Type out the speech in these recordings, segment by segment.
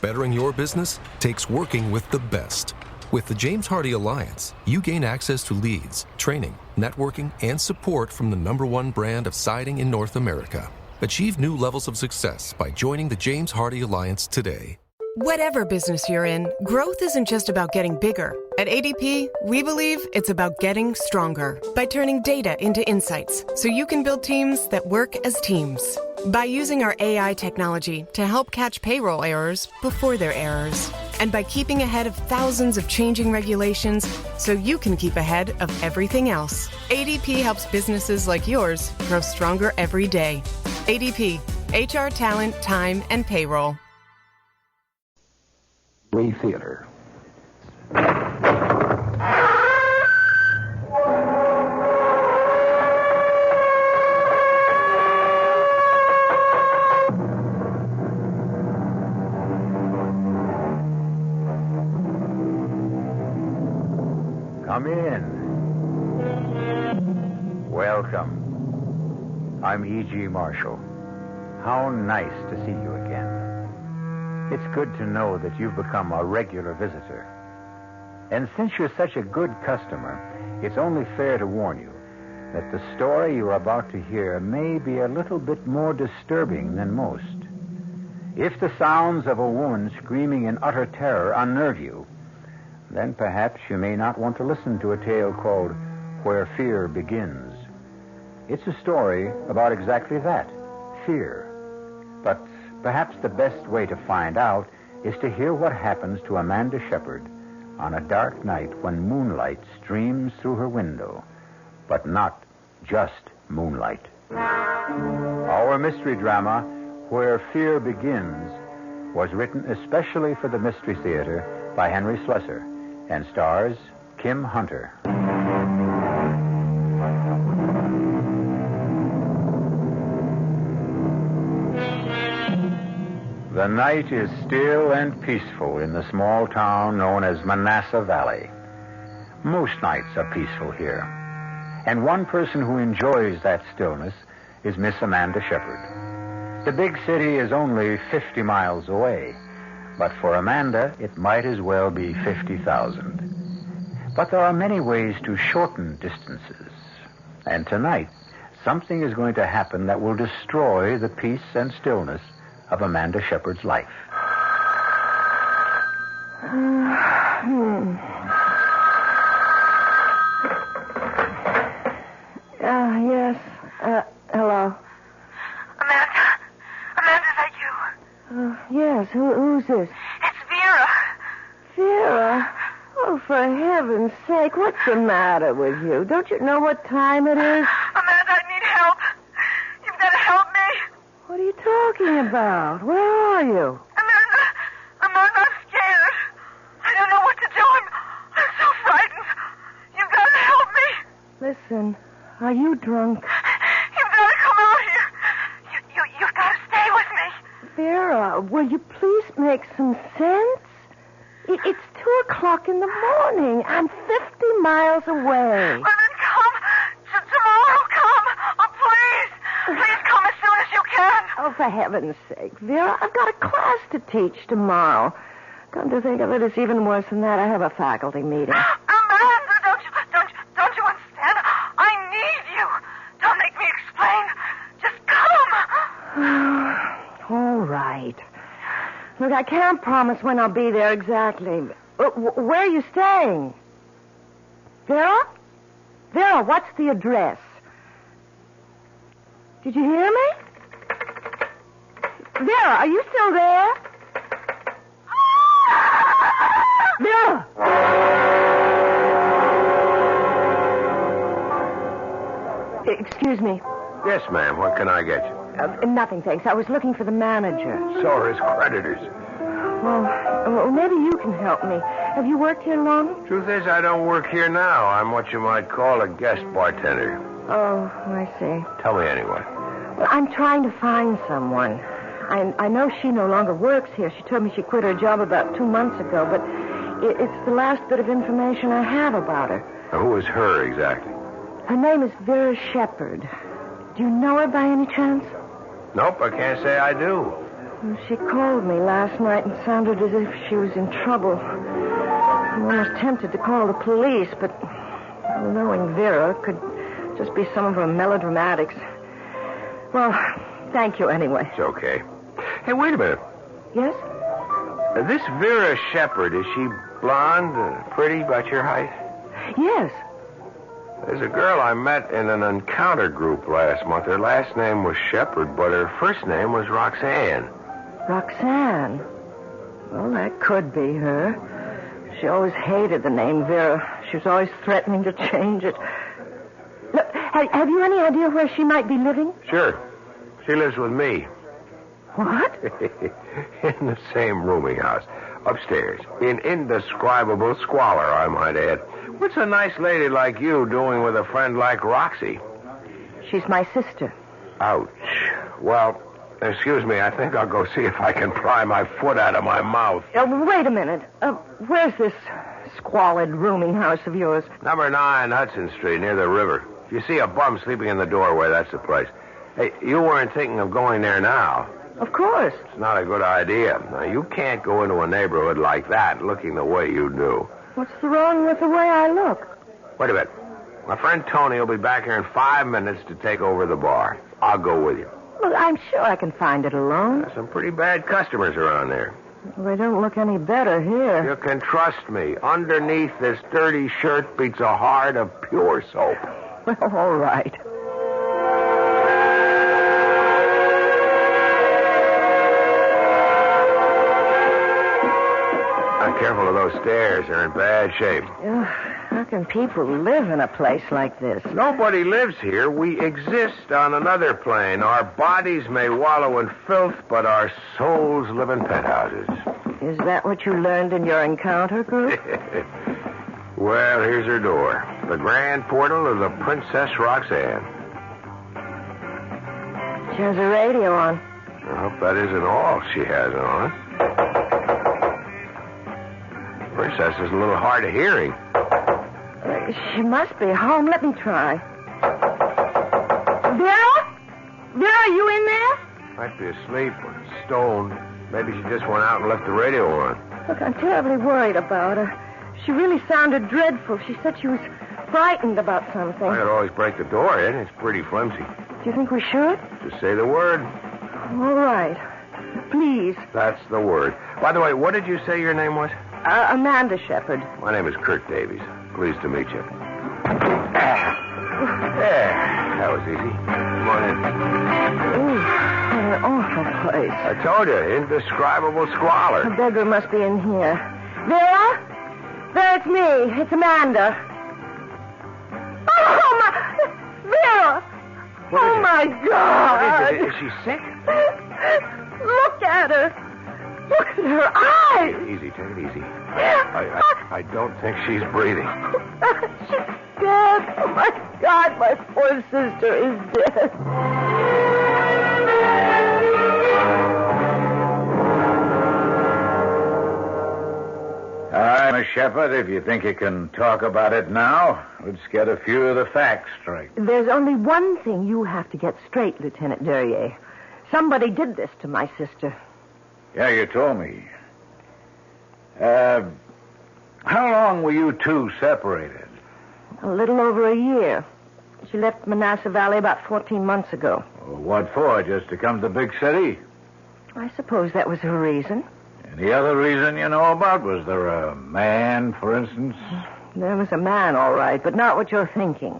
Bettering your business takes working with the best. With the James Hardie Alliance, you gain access to leads, training, networking, and support from the #1 brand of siding in North America. Achieve new levels of success by joining the James Hardie Alliance today. Whatever business you're in, growth isn't just about getting bigger. At ADP, we believe it's about getting stronger by turning data into insights so you can build teams that work as teams. By using our AI technology to help catch payroll errors before they're errors. And by keeping ahead of thousands of changing regulations so you can keep ahead of everything else. ADP helps businesses like yours grow stronger every day. ADP, HR, talent, time, and payroll. Theater. Come in. Welcome. I'm E.G. Marshall. How nice to see you again. It's good to know that you've become a regular visitor. And since you're such a good customer, it's only fair to warn you that the story you're about to hear may be a little bit more disturbing than most. If the sounds of a woman screaming in utter terror unnerve you, then perhaps you may not want to listen to a tale called Where Fear Begins. It's a story about exactly that, fear. But perhaps the best way to find out is to hear what happens to Amanda Shepard on a dark night when moonlight streams through her window, but not just moonlight. Our mystery drama, Where Fear Begins, was written especially for the Mystery Theater by Henry Slessor and stars Kim Hunter. The night is still and peaceful in the small town known as Manassas Valley. Most nights are peaceful here. And one person who enjoys that stillness is Miss Amanda Shepard. The big city is only 50 miles away, but for Amanda, it might as well be 50,000. But there are many ways to shorten distances. And tonight, something is going to happen that will destroy the peace and stillness of Amanda Shepard's life. Yes. Hello. Amanda, is that you? Yes. Who's this? It's Vera. Vera? Oh, for heaven's sake, what's the matter with you? Don't you know what time it is? Amanda, I need help. You've got to help me. What are you talking about? Where are you? Amanda, I'm scared. I don't know what to do. I'm so frightened. You've got to help me. Listen, are you drunk? You've got to come out here. You've got to stay with me. Vera, will you please make some sense? It's 2:00 in the morning. I'm 50 miles away. Well, then come. Tomorrow, come. Oh, please. Please come as soon as you can. Oh, for heaven's sake, Vera, I've got a class to teach tomorrow. Come to think of it, it's even worse than that. I have a faculty meeting. Amanda, don't you understand? I need you. Don't make me explain. Just come. All right. Look, I can't promise when I'll be there exactly. Where are you staying? Vera? Vera, what's the address? Did you hear me? Vera, are you still there? Vera! Excuse me. Yes, ma'am. What can I get you? Nothing, thanks. I was looking for the manager. So are his creditors. Well, maybe you can help me. Have you worked here long? Truth is, I don't work here now. I'm what you might call a guest bartender. Oh, I see. Tell me anyway. Well, I'm trying to find someone. I know she no longer works here. She told me she quit her job about 2 months ago, but it's the last bit of information I have about her. Now, who is her exactly? Her name is Vera Shepard. Do you know her by any chance? Nope, I can't say I do. Well, she called me last night and sounded as if she was in trouble. I'm almost tempted to call the police, but knowing Vera could just be some of her melodramatics. Well, thank you anyway. It's okay. Hey, wait a minute. Yes? This Vera Shepard, is she blonde, pretty, about your height? Yes. There's a girl I met in an encounter group last month. Her last name was Shepard, but her first name was Roxanne. Roxanne? Well, that could be her. She always hated the name Vera. She was always threatening to change it. Look, have you any idea where she might be living? Sure. She lives with me. What? In the same rooming house. Upstairs. In indescribable squalor, I might add. What's a nice lady like you doing with a friend like Roxy? She's my sister. Ouch. Well, excuse me. I think I'll go see if I can pry my foot out of my mouth. Wait a minute. Where's this squalid rooming house of yours? Number 9 Hudson Street, near the river. If you see a bum sleeping in the doorway, that's the place. Hey, you weren't thinking of going there now. Of course. It's not a good idea. Now, you can't go into a neighborhood like that looking the way you do. What's wrong with the way I look? Wait a minute. My friend Tony will be back here in 5 minutes to take over the bar. I'll go with you. Look, I'm sure I can find it alone. There's some pretty bad customers around there. They don't look any better here. You can trust me. Underneath this dirty shirt beats a heart of pure soap. Well, all right. Careful of those stairs. They're in bad shape. How can people live in a place like this? Nobody lives here. We exist on another plane. Our bodies may wallow in filth, but our souls live in penthouses. Is that what you learned in your encounter group? Well, here's her door. The grand portal of the Princess Roxanne. She has a radio on. I hope that isn't all she has on. Princess is a little hard of hearing. She must be home. Let me try. Vera? Vera, are you in there? Might be asleep or stoned. Maybe she just went out and left the radio on. Look, I'm terribly worried about her. She really sounded dreadful. She said she was frightened about something. I could always break the door in. It's pretty flimsy. Do you think we should? Just say the word. All right. Please. That's the word. By the way, what did you say your name was? Amanda Shepard. My name is Kurt Davies. Pleased to meet you. There. That was easy. Come on in. Ooh, what an awful place. I told you, indescribable squalor. A beggar must be in here. Vera? Vera, it's me. It's Amanda. Oh, my... Vera! Oh, my God! What is it? Is she sick? Look at her. Look at her eyes. Easy, take it easy. I don't think she's breathing. She's dead. Oh, my God, my poor sister is dead. All right, Miss Shepard, if you think you can talk about it now, let's get a few of the facts straight. There's only one thing you have to get straight, Lieutenant Duryea. Somebody did this to my sister. Yeah, you told me. How long were you two separated? A little over a year. She left Manassas Valley about 14 months ago. What for? Just to come to the big city? I suppose that was her reason. Any other reason you know about? Was there a man, for instance? There was a man, all right, but not what you're thinking.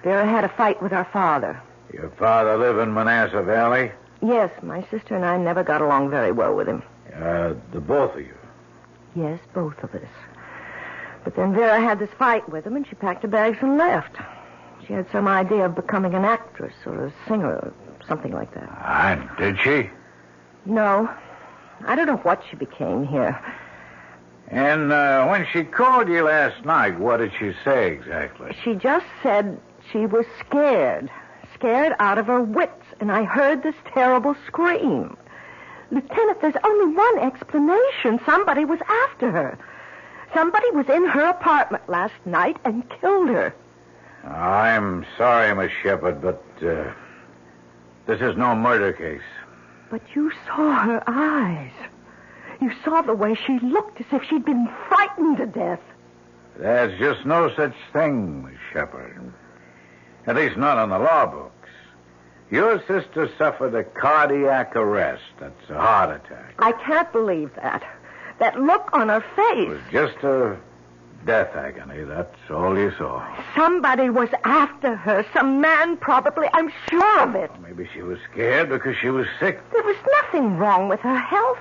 Vera had a fight with our father. Your father live in Manassas Valley? Yes, my sister and I never got along very well with him. The both of you? Yes, both of us. But then Vera had this fight with him, and she packed her bags and left. She had some idea of becoming an actress or a singer or something like that. Did she? No. I don't know what she became here. And when she called you last night, what did she say exactly? She just said she was scared. Scared out of her wits, and I heard this terrible scream. Lieutenant, there's only one explanation. Somebody was after her. Somebody was in her apartment last night and killed her. I'm sorry, Miss Shepard, but this is no murder case. But you saw her eyes. You saw the way she looked as if she'd been frightened to death. There's just no such thing, Miss Shepard. At least not on the law books. Your sister suffered a cardiac arrest. That's a heart attack. I can't believe that. That look on her face. It was just a death agony. That's all you saw. Somebody was after her. Some man, probably. I'm sure of it. Maybe she was scared because she was sick. There was nothing wrong with her health.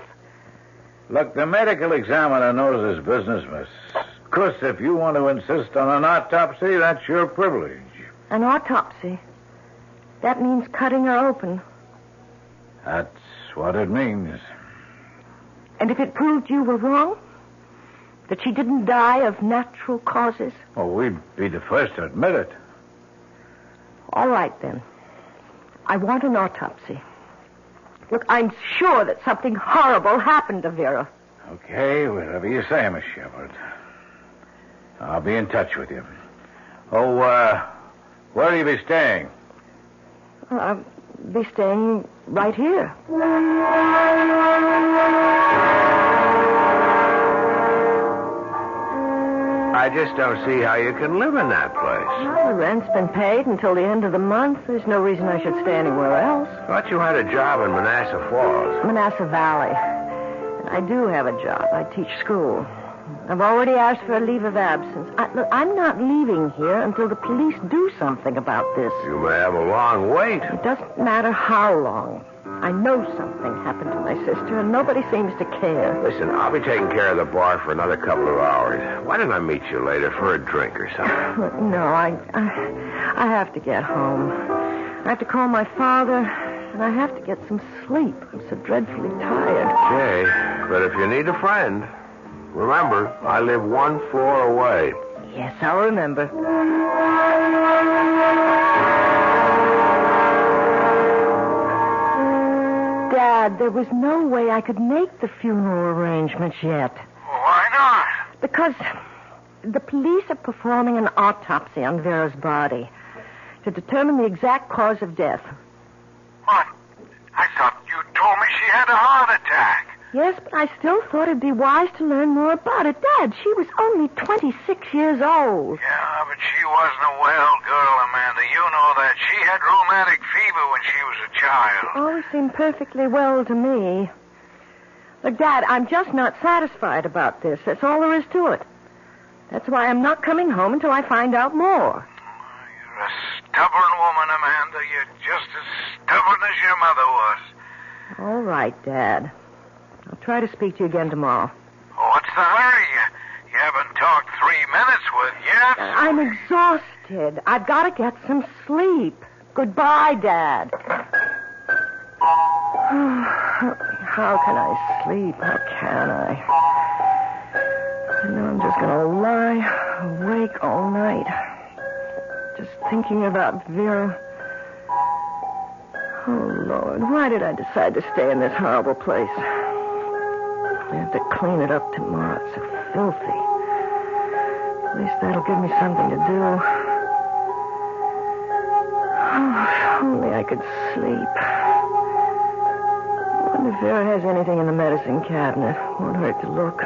Look, the medical examiner knows his business, miss. Of course, if you want to insist on an autopsy, that's your privilege. An autopsy? That means cutting her open. That's what it means. And if it proved you were wrong? That she didn't die of natural causes? Oh, we'd be the first to admit it. All right, then. I want an autopsy. Look, I'm sure that something horrible happened to Vera. Okay, whatever you say, Miss Shepard. I'll be in touch with you. Oh, where will you be staying? I'll be staying right here. I just don't see how you can live in that place. Well, the rent's been paid until the end of the month. There's no reason I should stay anywhere else. Thought you had a job in Manassas Falls. Manassas Valley. And I do have a job. I teach school. I've already asked for a leave of absence. Look, I'm not leaving here until the police do something about this. You may have a long wait. It doesn't matter how long. I know something happened to my sister, and nobody seems to care. Listen, I'll be taking care of the bar for another couple of hours. Why don't I meet you later for a drink or something? No, I have to get home. I have to call my father, and I have to get some sleep. I'm so dreadfully tired. Okay, but if you need a friend, remember, I live one floor away. Yes, I'll remember. Dad, there was no way I could make the funeral arrangements yet. Why not? Because the police are performing an autopsy on Vera's body to determine the exact cause of death. What? I thought you told me she had a heart attack. Yes, but I still thought it'd be wise to learn more about it. Dad, she was only 26 years old. Yeah, but she wasn't a well girl, Amanda. You know that. She had rheumatic fever when she was a child. Always seemed perfectly well to me. Look, Dad, I'm just not satisfied about this. That's all there is to it. That's why I'm not coming home until I find out more. You're a stubborn woman, Amanda. You're just as stubborn as your mother was. All right, Dad. I'll try to speak to you again tomorrow. What's the hurry? You haven't talked 3 minutes with yet. I'm exhausted. I've got to get some sleep. Goodbye, Dad. How can I sleep? How can I? I know I'm just going to lie awake all night. Just thinking about Vera. Oh, Lord, why did I decide to stay in this horrible place? I have to clean it up tomorrow. It's so filthy. At least that'll give me something to do. Oh, if only I could sleep. I wonder if Vera has anything in the medicine cabinet. Won't hurt to look.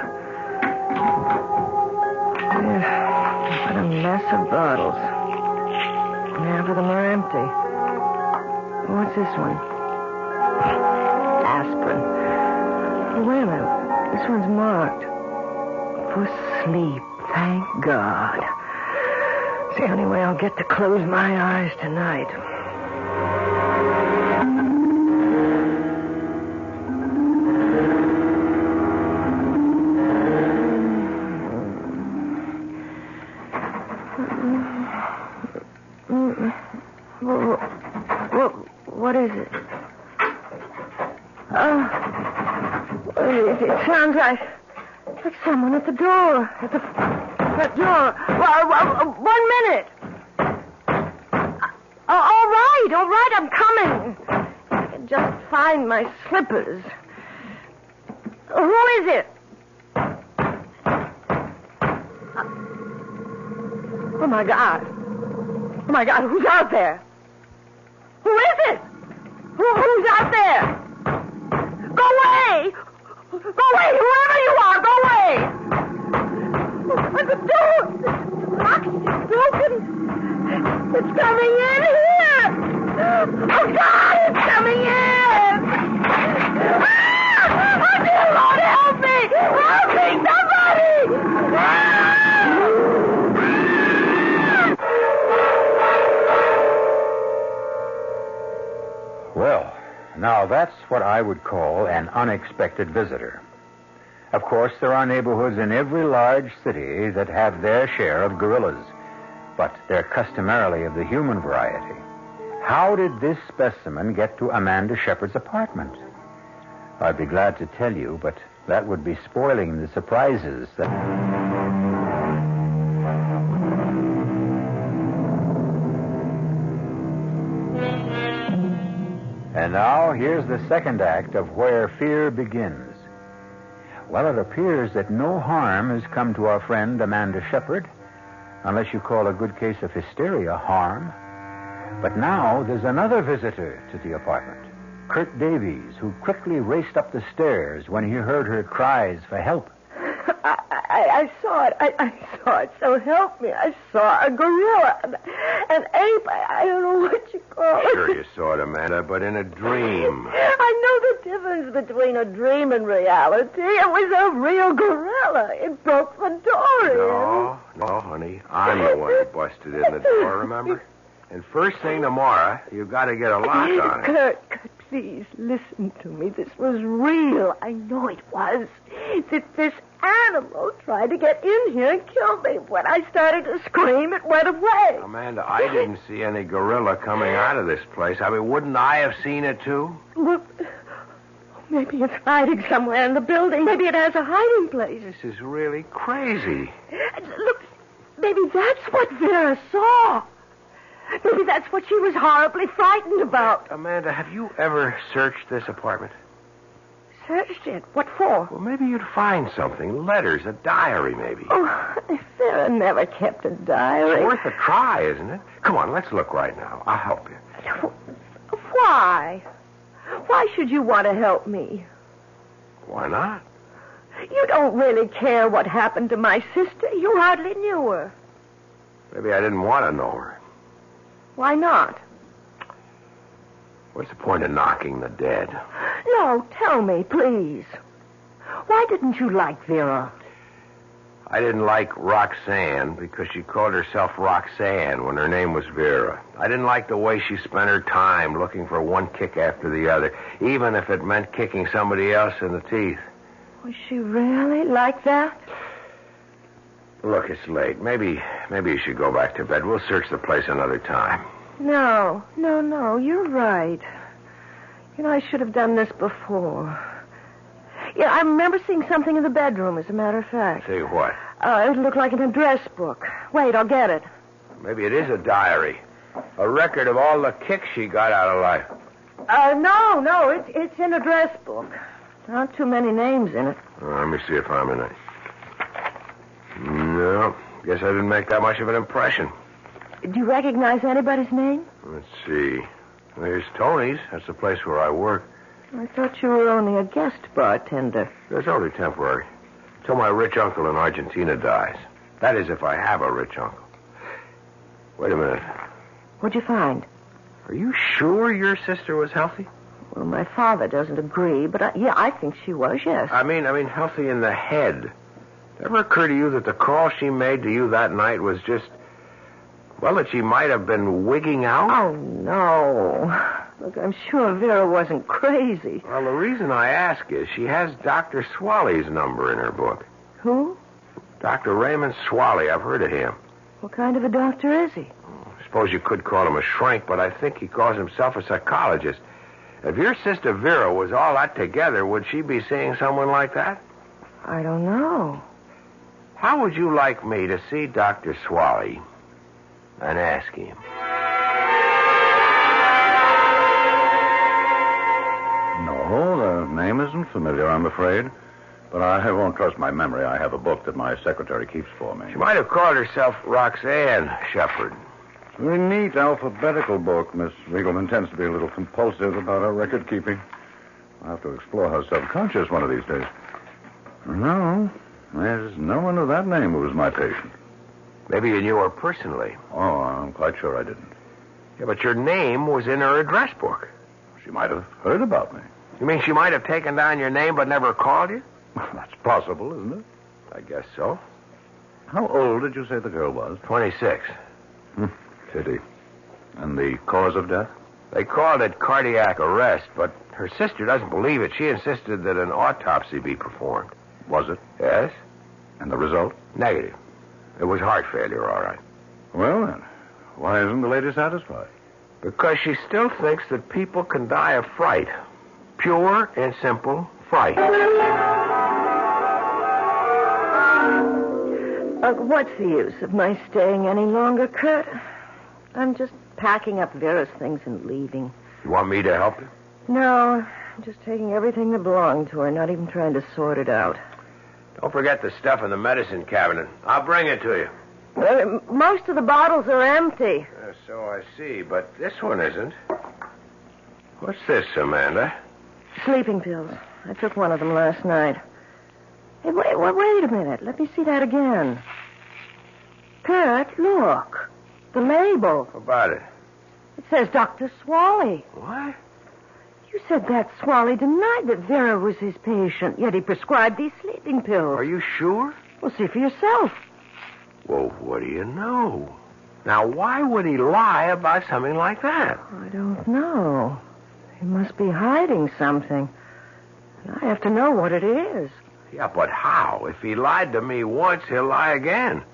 Yeah, what a mess of bottles. Half of them are empty. What's this one? Aspirin. Oh, wait a minute. This one's marked. For sleep, thank God. It's the only way I'll get to close my eyes tonight. What is it? It sounds like someone at the door. At the front door. Well, 1 minute. All right, I'm coming. I can just find my slippers. Who is it? Oh, my God. Oh, my God, who's out there? Who is it? Who's out there? Go away, whoever you are, go away! But the door, the lock is broken. It's coming in here! Oh, God, it's coming in! Ah! Oh, dear Lord, help me! Help me, somebody! Ah! Well, now that's what I would call an unexpected visitor. Of course, there are neighborhoods in every large city that have their share of gorillas, but they're customarily of the human variety. How did this specimen get to Amanda Shepard's apartment? I'd be glad to tell you, but that would be spoiling the surprises that... And now, here's the second act of Where Fear Begins. Well, it appears that no harm has come to our friend Amanda Shepard, unless you call a good case of hysteria harm. But now there's another visitor to the apartment, Kurt Davies, who quickly raced up the stairs when he heard her cries for help. I saw it. I saw it. So help me. I saw a gorilla, an ape. I don't know what you call it. Sure you saw it, Amanda, but in a dream. I know the difference between a dream and reality. It was a real gorilla. It broke the door in. No, honey. I'm the one who busted in the door, remember? And first thing tomorrow, you've got to get a lock on it. Kurt, please listen to me. This was real. I know it was. This animal tried to get in here and kill me. When I started to scream, it went away. Amanda, I didn't see any gorilla coming out of this place. I mean, wouldn't I have seen it, too? Well, maybe it's hiding somewhere in the building. Maybe it has a hiding place. This is really crazy. Look, maybe that's what Vera saw. Maybe that's what she was horribly frightened about. Amanda, have you ever searched this apartment? Searched it? What for? Well, maybe you'd find something. Letters, a diary, maybe. Oh, Sarah never kept a diary. It's worth a try, isn't it? Come on, let's look right now. I'll help you. Why? Why should you want to help me? Why not? You don't really care what happened to my sister. You hardly knew her. Maybe I didn't want to know her. Why not? What's the point of knocking the dead? No, tell me, please. Why didn't you like Vera? I didn't like Roxanne because she called herself Roxanne when her name was Vera. I didn't like the way she spent her time looking for one kick after the other, even if it meant kicking somebody else in the teeth. Was she really like that? Look, it's late. Maybe you should go back to bed. We'll search the place another time. No. You're right. You know, I should have done this before. Yeah, I remember seeing something in the bedroom, as a matter of fact. See what? It looked like an address book. Wait, I'll get it. Maybe it is a diary. A record of all the kicks she got out of life. No, it's an address book. There aren't too many names in it. Let me see if I'm in it. No, guess I didn't make that much of an impression. Do you recognize anybody's name? Let's see. There's Tony's. That's the place where I work. I thought you were only a guest bartender. That's only temporary. Till my rich uncle in Argentina dies. That is, if I have a rich uncle. Wait a minute. What'd you find? Are you sure your sister was healthy? Well, my father doesn't agree, but I think she was, yes. I mean healthy in the head. Ever occur to you that the call she made to you that night was just, well, that she might have been wigging out? Oh, no. Look, I'm sure Vera wasn't crazy. Well, the reason I ask is she has Dr. Swaley's number in her book. Who? Dr. Raymond Swaley. I've heard of him. What kind of a doctor is he? I suppose you could call him a shrink, but I think he calls himself a psychologist. If your sister Vera was all that together, would she be seeing someone like that? I don't know. How would you like me to see Dr. Swaley and ask him? No, the name isn't familiar, I'm afraid. But I won't trust my memory. I have a book that my secretary keeps for me. She might have called herself Roxanne Shepard. Very neat alphabetical book. Miss Riegelman tends to be a little compulsive about her record keeping. I'll have to explore her subconscious one of these days. No, there's no one of that name who was my patient. Maybe you knew her personally. Oh, I'm quite sure I didn't. Yeah, but your name was in her address book. She might have heard about me. You mean she might have taken down your name but never called you? That's possible, isn't it? I guess so. How old did you say the girl was? 26. Pity. And the cause of death? They called it cardiac arrest, but her sister doesn't believe it. She insisted that an autopsy be performed. Was it? Yes? And the result? Negative. It was heart failure, all right. Well, then, why isn't the lady satisfied? Because she still thinks that people can die of fright. Pure and simple fright. What's the use of my staying any longer, Kurt? I'm just packing up Vera's things and leaving. You want me to help you? No, I'm just taking everything that belonged to her, not even trying to sort it out. Don't forget the stuff in the medicine cabinet. I'll bring it to you. Most of the bottles are empty. So I see, but this one isn't. What's this, Amanda? Sleeping pills. I took one of them last night. Hey, wait a minute. Let me see that again. Kurt, look. The label. How about it? It says Dr. Swally. What? You said that Swally denied that Vera was his patient, yet he prescribed these sleeping pills. Are you sure? Well, see for yourself. Well, what do you know? Now, why would he lie about something like that? I don't know. He must be hiding something. And I have to know what it is. Yeah, but how? If he lied to me once, he'll lie again.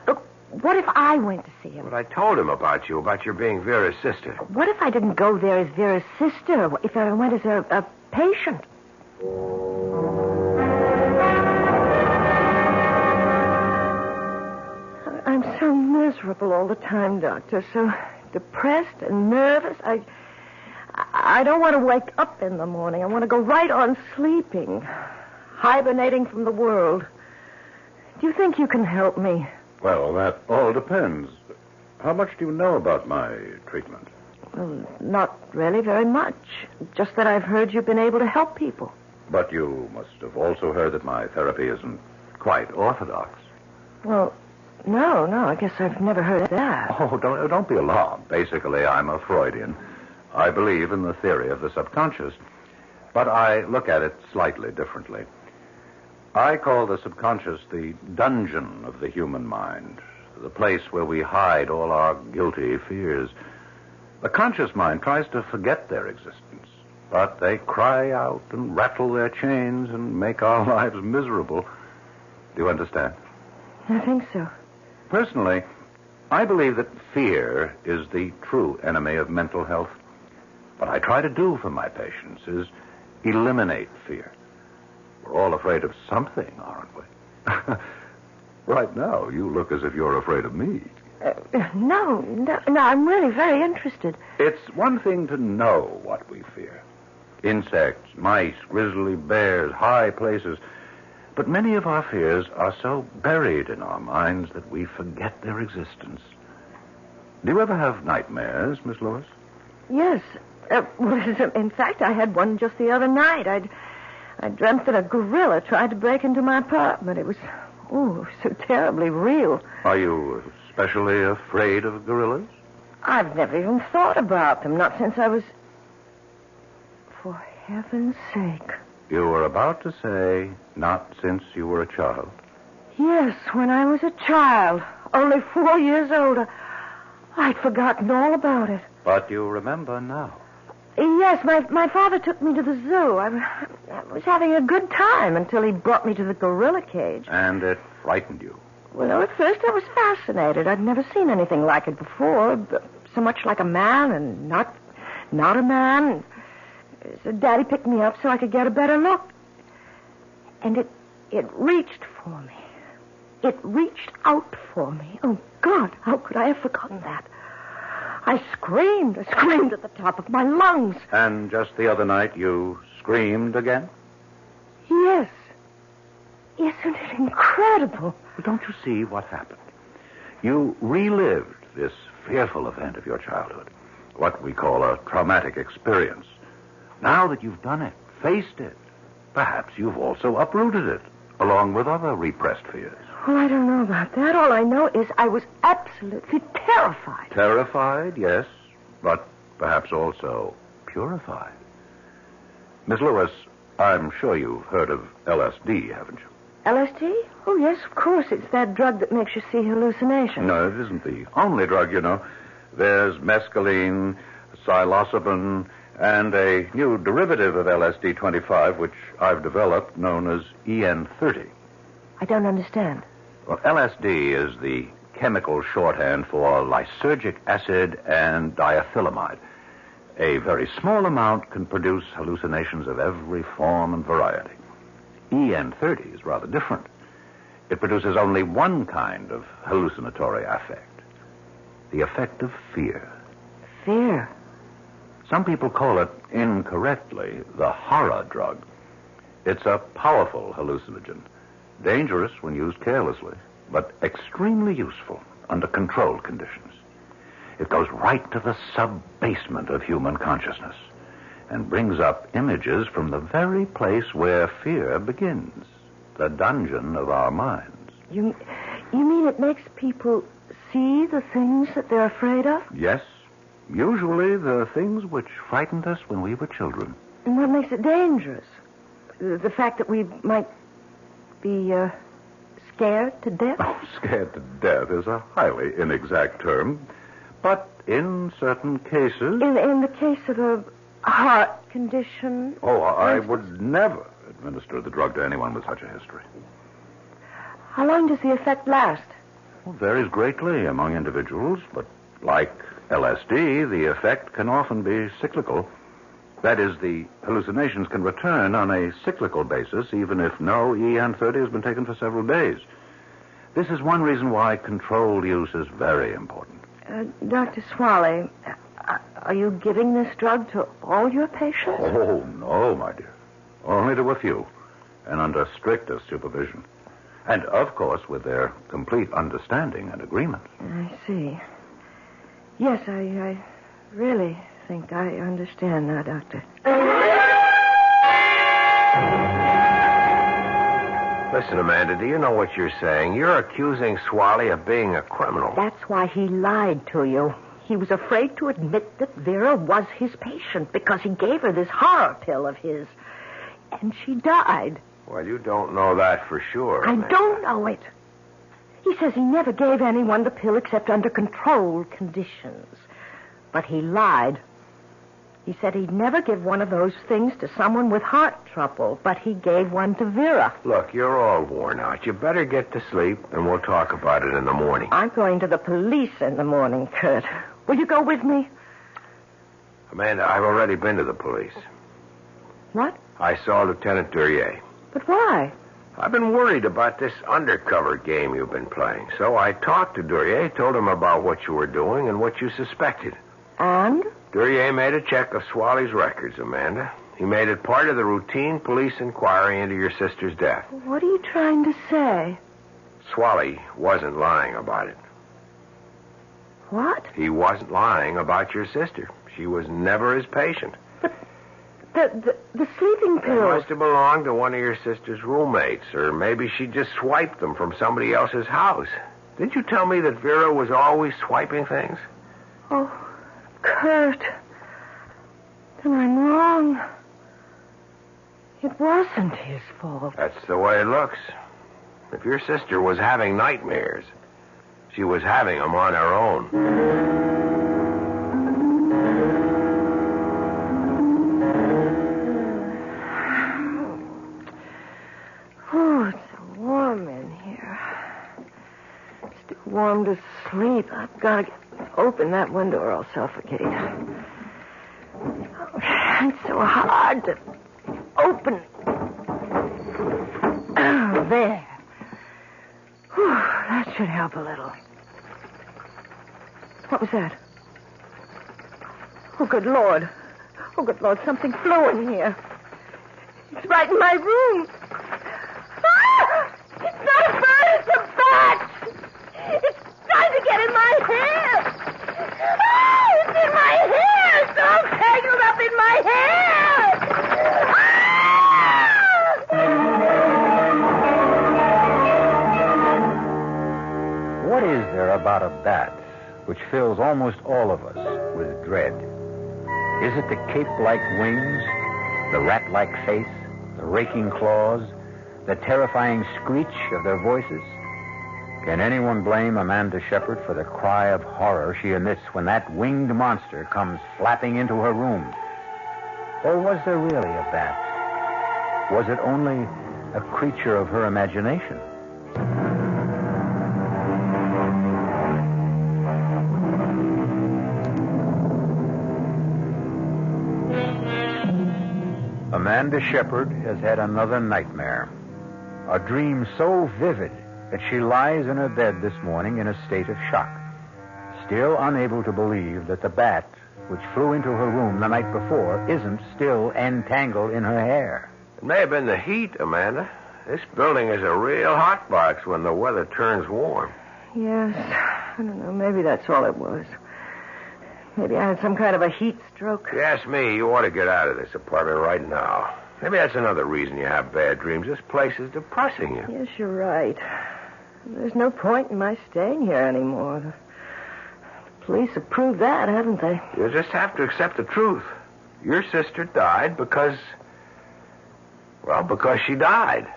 Look, what if I went to see him? But I told him about you, about your being Vera's sister. What if I didn't go there as Vera's sister? If I went as a patient? I'm so miserable all the time, Doctor. So depressed and nervous. I don't want to wake up in the morning. I want to go right on sleeping, hibernating from the world. Do you think you can help me? Well, that all depends. How much do you know about my treatment? Well, not really very much. Just that I've heard you've been able to help people. But you must have also heard that my therapy isn't quite orthodox. Well, no, I guess I've never heard that. Oh, don't be alarmed. Basically, I'm a Freudian. I believe in the theory of the subconscious, but I look at it slightly differently. I call the subconscious the dungeon of the human mind, the place where we hide all our guilty fears. The conscious mind tries to forget their existence, but they cry out and rattle their chains and make our lives miserable. Do you understand? I think so. Personally, I believe that fear is the true enemy of mental health. What I try to do for my patients is eliminate fear. We're all afraid of something, aren't we? Right now, you look as if you're afraid of me. No, I'm really very interested. It's one thing to know what we fear. Insects, mice, grizzly bears, high places. But many of our fears are so buried in our minds that we forget their existence. Do you ever have nightmares, Miss Lewis? Yes. In fact, I had one just the other night. I dreamt that a gorilla tried to break into my apartment. It was, so terribly real. Are you especially afraid of gorillas? I've never even thought about them, not since I was... For heaven's sake. You were about to say, not since you were a child. Yes, when I was a child, only 4 years old. I'd forgotten all about it. But you remember now. Yes, my father took me to the zoo. I was having a good time until he brought me to the gorilla cage. And it frightened you. Well, at first I was fascinated. I'd never seen anything like it before. So much like a man and not a man. So Daddy picked me up so I could get a better look. And it reached for me. It reached out for me. Oh, God, how could I have forgotten that? I screamed at the top of my lungs. And just the other night you screamed again? Yes. Isn't it incredible? But don't you see what happened? You relived this fearful event of your childhood, what we call a traumatic experience. Now that you've done it, faced it, perhaps you've also uprooted it, along with other repressed fears. Well, I don't know about that. All I know is I was absolutely terrified. Terrified, yes, but perhaps also purified. Miss Lewis, I'm sure you've heard of LSD, haven't you? LSD? Oh, yes, of course. It's that drug that makes you see hallucinations. No, it isn't the only drug, you know. There's mescaline, psilocybin, and a new derivative of LSD-25, which I've developed, known as EN30. I don't understand. Well, LSD is the chemical shorthand for lysergic acid and diethylamide. A very small amount can produce hallucinations of every form and variety. EN30 is rather different. It produces only one kind of hallucinatory affect, the affect of fear. Fear? Some people call it, incorrectly, the horror drug. It's a powerful hallucinogen, dangerous when used carelessly, but extremely useful under controlled conditions. It goes right to the sub-basement of human consciousness and brings up images from the very place where fear begins, the dungeon of our minds. You mean it makes people see the things that they're afraid of? Yes, usually the things which frightened us when we were children. And what makes it dangerous? The fact that we might be scared to death? Oh, scared to death is a highly inexact term. But in certain cases... In the case of a heart condition... Oh, I would never administer the drug to anyone with such a history. How long does the effect last? Well, it varies greatly among individuals, but like LSD, the effect can often be cyclical. That is, the hallucinations can return on a cyclical basis, even if no EN30 has been taken for several days. This is one reason why controlled use is very important. Dr. Swally, are you giving this drug to all your patients? Oh, no, my dear. Only to a few, and under strictest supervision. And, of course, with their complete understanding and agreement. I see. Yes, I really think I understand now, Doctor. Listen, Amanda, do you know what you're saying? You're accusing Swally of being a criminal. That's why he lied to you. He was afraid to admit that Vera was his patient because he gave her this horror pill of his. And she died. Well, you don't know that for sure. I Amanda. don't know it. He says he never gave anyone the pill except under controlled conditions. But he lied. He said he'd never give one of those things to someone with heart trouble, but he gave one to Vera. Look, you're all worn out. You better get to sleep, and we'll talk about it in the morning. I'm going to the police in the morning, Kurt. Will you go with me? Amanda, I've already been to the police. What? I saw Lieutenant Duryea. But why? I've been worried about this undercover game you've been playing. So I talked to Duryea, told him about what you were doing and what you suspected. And? Duryea made a check of Swally's records, Amanda. He made it part of the routine police inquiry into your sister's death. What are you trying to say? Swally wasn't lying about it. What? He wasn't lying about your sister. She was never his patient. But the sleeping They pills... must have belonged to one of your sister's roommates, or maybe she just swiped them from somebody else's house. Didn't you tell me that Vera was always swiping things? Oh, Kurt. Then I'm wrong. It wasn't his fault. That's the way it looks. If your sister was having nightmares, she was having them on her own. Oh, it's so warm in here. It's too warm to sleep. I've got to open that window or I'll suffocate. It's so hard to open. Oh, there. Whew, that should help a little. What was that? Oh, good Lord. Oh, good Lord, something flew in here. It's right in my room. Ah! It's not a bird, it's a bat. It's trying to get in my hair. Ah! It's in my hair. So I'm tangled up in my hair. Ah! there about a bat which fills almost all of us with dread? Is it the cape-like wings, the rat-like face, the raking claws, the terrifying screech of their voices? Can anyone blame Amanda Shepard for the cry of horror she emits when that winged monster comes flapping into her room? Or was there really a bat? Was it only a creature of her imagination? Amanda Shepard has had another nightmare. A dream so vivid that she lies in her bed this morning in a state of shock, still unable to believe that the bat which flew into her room the night before isn't still entangled in her hair. It may have been the heat, Amanda. This building is a real hot box when the weather turns warm. Yes. I don't know. Maybe that's all it was. Maybe I had some kind of a heat stroke. If you ask me, you ought to get out of this apartment right now. Maybe that's another reason you have bad dreams. This place is depressing you. Yes, you're right. There's no point in my staying here anymore. The police have proved that, haven't they? You just have to accept the truth. Your sister died because she died.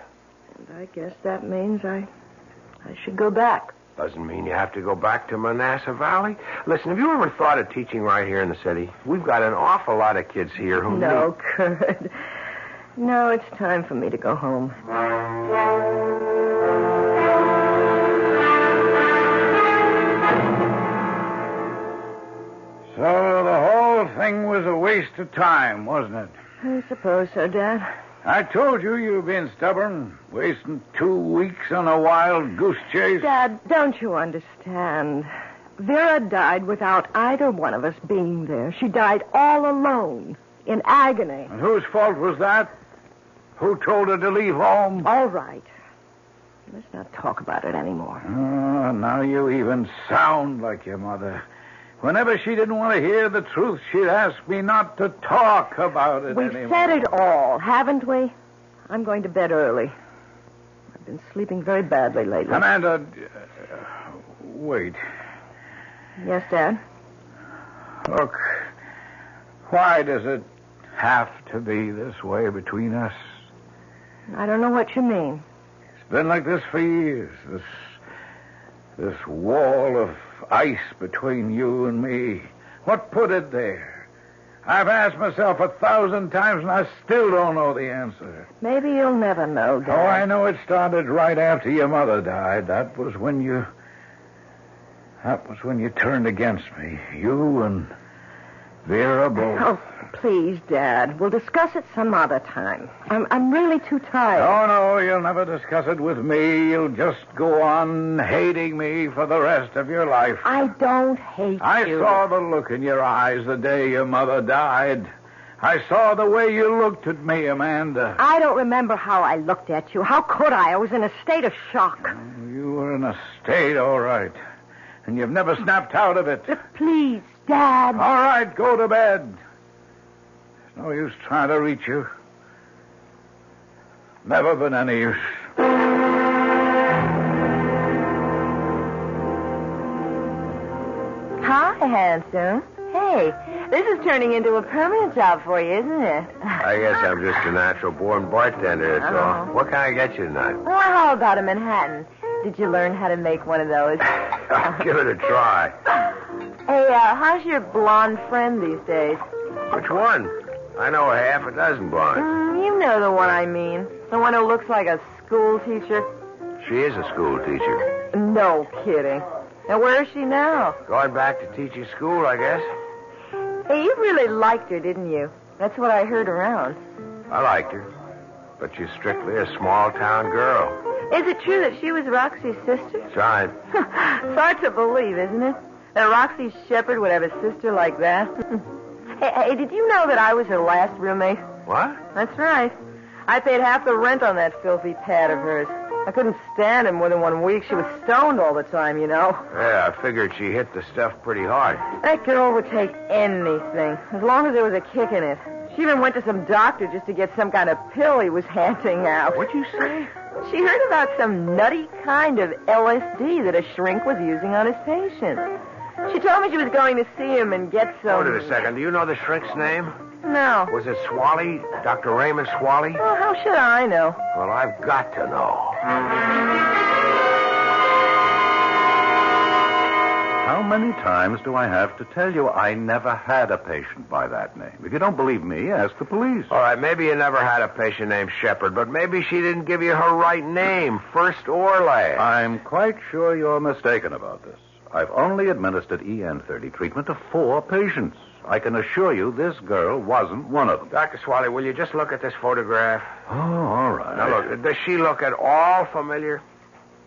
And I guess that means I should go back. Doesn't mean you have to go back to Manassas Valley. Listen, have you ever thought of teaching right here in the city? We've got an awful lot of kids here who No, Kurt. No, it's time for me to go home. So the whole thing was a waste of time, wasn't it? I suppose so, Dad. I told you you've been stubborn, wasting 2 weeks on a wild goose chase. Dad, don't you understand? Vera died without either one of us being there. She died all alone, in agony. And whose fault was that? Who told her to leave home? All right. Let's not talk about it anymore. Oh, now you even sound like your mother. Whenever she didn't want to hear the truth, she'd ask me not to talk about it anymore. We've said it all, haven't we? I'm going to bed early. I've been sleeping very badly lately. Amanda, wait. Yes, Dad? Look, why does it have to be this way between us? I don't know what you mean. It's been like this for years. This wall of ice between you and me. What put it there? I've asked myself 1,000 times, and I still don't know the answer. Maybe you'll never know, Dad. Oh, I know it started right after your mother died. That was when you turned against me. You and Vera both. Oh, please, Dad. We'll discuss it some other time. I'm really too tired. Oh, no, you'll never discuss it with me. You'll just go on hating me for the rest of your life. I don't hate you. I saw the look in your eyes the day your mother died. I saw the way you looked at me, Amanda. I don't remember how I looked at you. How could I? I was in a state of shock. You were in a state, all right. And you've never snapped out of it. Please, Dad. All right, go to bed. There's no use trying to reach you. Never been any use. Hi, handsome. Hey, this is turning into a permanent job for you, isn't it? I guess I'm just a natural-born bartender, that's all. What can I get you tonight? Well, how about a Manhattan? Did you learn how to make one of those? I'll give it a try. Hey, how's your blonde friend these days? Which one? I know a half a dozen blondes. You know the one I mean. The one who looks like a school teacher. She is a school teacher. No kidding. And where is she now? Going back to teaching school, I guess. Hey, you really liked her, didn't you? That's what I heard around. I liked her. But she's strictly a small-town girl. Is it true that she was Roxy's sister? That's right. It's hard to believe, isn't it? That Roxy Shepard would have a sister like that. Hey, did you know that I was her last roommate? What? That's right. I paid half the rent on that filthy pad of hers. I couldn't stand it more than 1 week. She was stoned all the time, you know. Yeah, I figured she hit the stuff pretty hard. That girl would take anything, as long as there was a kick in it. She even went to some doctor just to get some kind of pill he was handing out. What'd you say? She heard about some nutty kind of LSD that a shrink was using on his patient. She told me she was going to see him and get some... Hold it a second. Do you know the shrink's name? No. Was it Swally? Dr. Raymond Swally? Well, how should I know? Well, I've got to know. How many times do I have to tell you I never had a patient by that name? If you don't believe me, ask the police. All right, maybe you never had a patient named Shepard, but maybe she didn't give you her right name, first or last. I'm quite sure you're mistaken about this. I've only administered EN30 treatment to 4 patients. I can assure you this girl wasn't one of them. Dr. Swally, will you just look at this photograph? Oh, all right. Now, look, does she look at all familiar?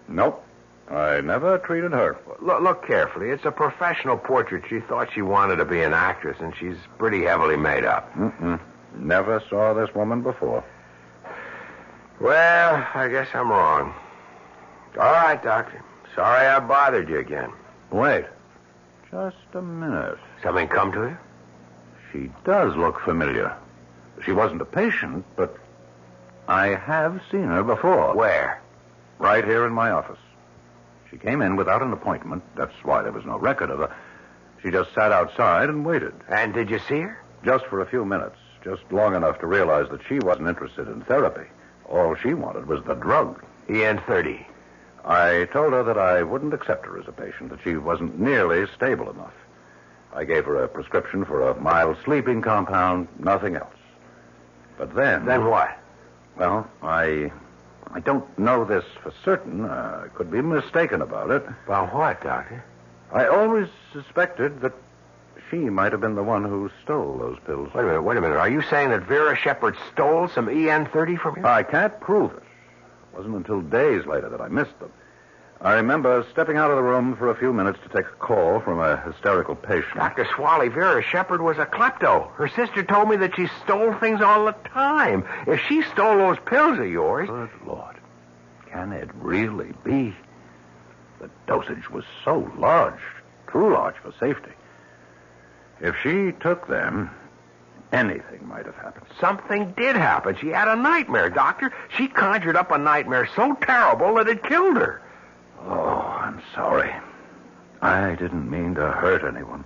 Nope. I never treated her. Look carefully. It's a professional portrait. She thought she wanted to be an actress, and she's pretty heavily made up. Never saw this woman before. Well, I guess I'm wrong. All right, Doctor. Sorry I bothered you again. Wait. Just a minute. Something come to you? She does look familiar. She wasn't a patient, but I have seen her before. Where? Right here in my office. She came in without an appointment. That's why there was no record of her. She just sat outside and waited. And did you see her? Just for a few minutes. Just long enough to realize that she wasn't interested in therapy. All she wanted was the drug. EN30. I told her that I wouldn't accept her as a patient, that she wasn't nearly stable enough. I gave her a prescription for a mild sleeping compound, nothing else. But then... Then what? Well, I don't know this for certain. I could be mistaken about it. About what, Doctor? I always suspected that she might have been the one who stole those pills. Wait a minute. Are you saying that Vera Shepard stole some EN30 from you? I can't prove it. It wasn't until days later that I missed them. I remember stepping out of the room for a few minutes to take a call from a hysterical patient. Dr. Swally, Vera Shepard was a klepto. Her sister told me that she stole things all the time. If she stole those pills of yours... Good Lord. Can it really be? The dosage was so large, too large for safety. If she took them, anything might have happened. Something did happen. She had a nightmare, Doctor. She conjured up a nightmare so terrible that it killed her. Oh, I'm sorry. I didn't mean to hurt anyone.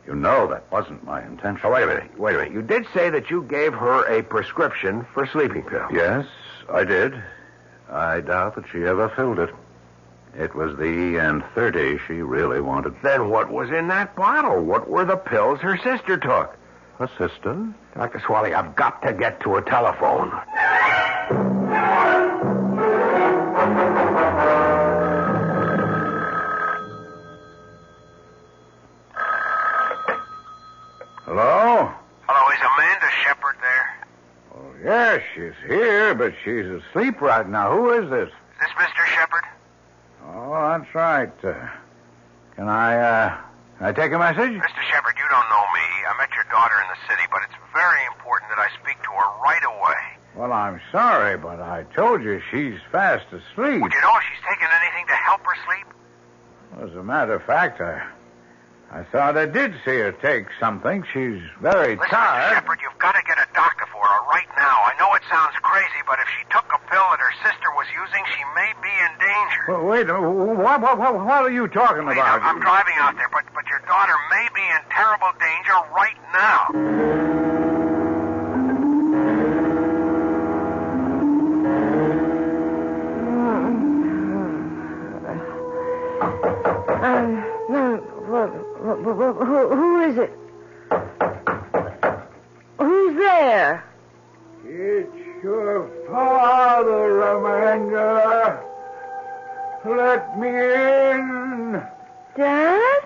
You know that wasn't my intention. Oh, wait a minute. You did say that you gave her a prescription for sleeping pills. Yes, I did. I doubt that she ever filled it. It was the EN30 she really wanted. Then what was in that bottle? What were the pills her sister took? Her sister? Dr. Swally, I've got to get to a telephone. Hello? Hello, is Amanda Shepard there? Oh, yes, she's here, but she's asleep right now. Who is this? Is this Mr. Shepard? Oh, that's right. Can I take a message? Mr. Shepard, you don't know me. I met your daughter in the city, but it's very important that I speak to her right away. Well, I'm sorry, but I told you she's fast asleep. Would you know if she's taken anything to help her sleep? As a matter of fact, I thought I did see her take something. She's very Listen, tired. Mr. Shepard, you've got to get a doctor for her right now. I know it sounds crazy, but if she took a pill that her sister was using, she may be in danger. Well, wait, what are you talking Please, about? I'm driving out there, but your daughter may be in terrible danger right now. Who is it? Who's there? It's your father, Amanda. Let me in. Dad?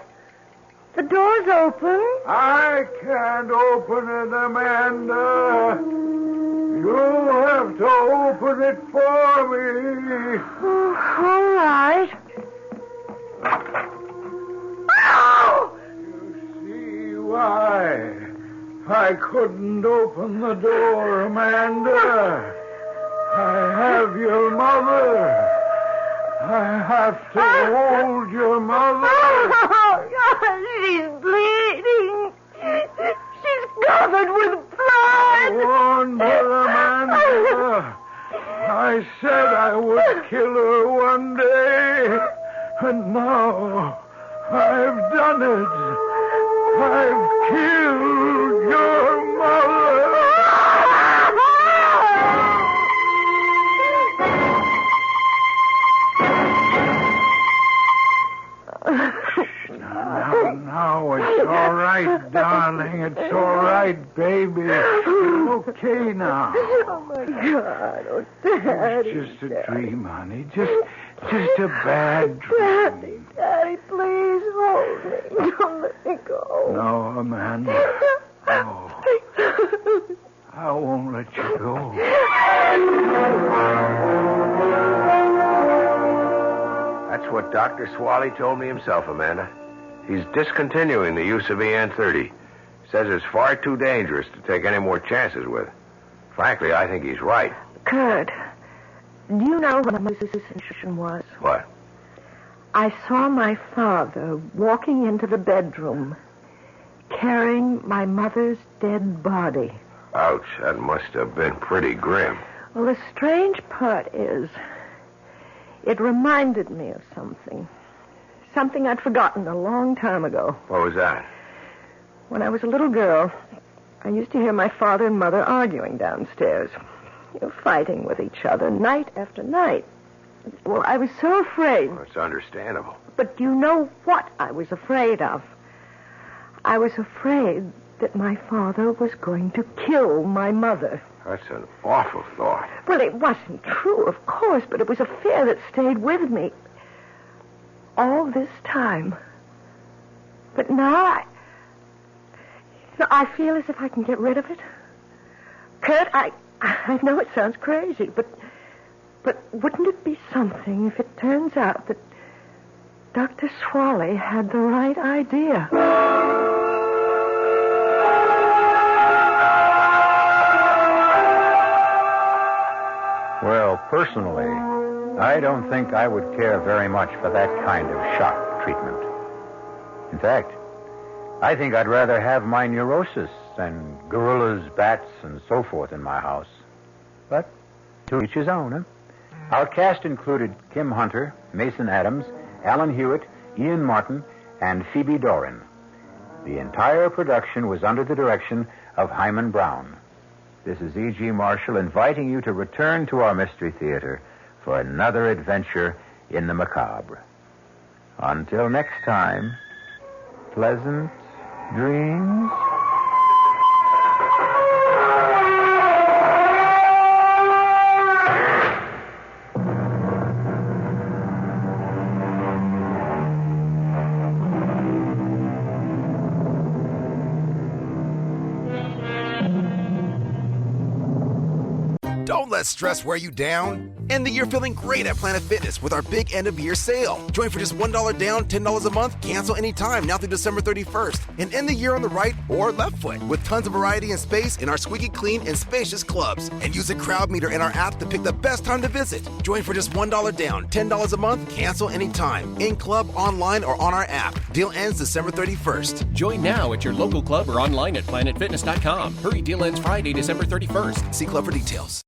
The door's open. I can't open it, Amanda. You'll have to open it for me. Oh, all right. You see why I couldn't open the door, Amanda. I have your mother. I have to hold your mother. Oh, she's bleeding. She's covered with blood. Wonder, Amanda. I said I would kill her one day, and now I've done it. I've killed your mother. Now it's all right, darling. It's all right, baby. It's okay now. Oh, my God. Oh, Daddy. It's just a dream, honey. Just a bad dream. Daddy, please hold me. Don't let me go. No, Amanda. No. I won't let you go. That's what Dr. Swally told me himself, Amanda. He's discontinuing the use of EN-30. Says it's far too dangerous to take any more chances with. Frankly, I think he's right. Kurt, do you know what my sensation was? What? I saw my father walking into the bedroom, carrying my mother's dead body. Ouch, that must have been pretty grim. Well, the strange part is, it reminded me of something. Something I'd forgotten a long time ago. What was that? When I was a little girl, I used to hear my father and mother arguing downstairs. Fighting with each other night after night. Well, I was so afraid. Well, it's understandable. But do you know what I was afraid of? I was afraid that my father was going to kill my mother. That's an awful thought. Well, it wasn't true, of course, but it was a fear that stayed with me all this time. But now I feel as if I can get rid of it. Kurt, I know it sounds crazy, but wouldn't it be something if it turns out that Dr. Swally had the right idea? Well, personally, I don't think I would care very much for that kind of shock treatment. In fact, I think I'd rather have my neurosis and gorillas, bats, and so forth in my house. But to each his own, huh? Our cast included Kim Hunter, Mason Adams, Alan Hewitt, Ian Martin, and Phoebe Doran. The entire production was under the direction of Hyman Brown. This is E.G. Marshall inviting you to return to our Mystery Theater for another adventure in the macabre. Until next time, pleasant dreams. Don't let stress wear you down. End the year feeling great at Planet Fitness with our big end-of-year sale. Join for just $1 down, $10 a month, cancel anytime now through December 31st. And end the year on the right or left foot with tons of variety and space in our squeaky clean and spacious clubs. And use the crowd meter in our app to pick the best time to visit. Join for just $1 down, $10 a month, cancel anytime. In club, online, or on our app. Deal ends December 31st. Join now at your local club or online at planetfitness.com. Hurry, deal ends Friday, December 31st. See club for details.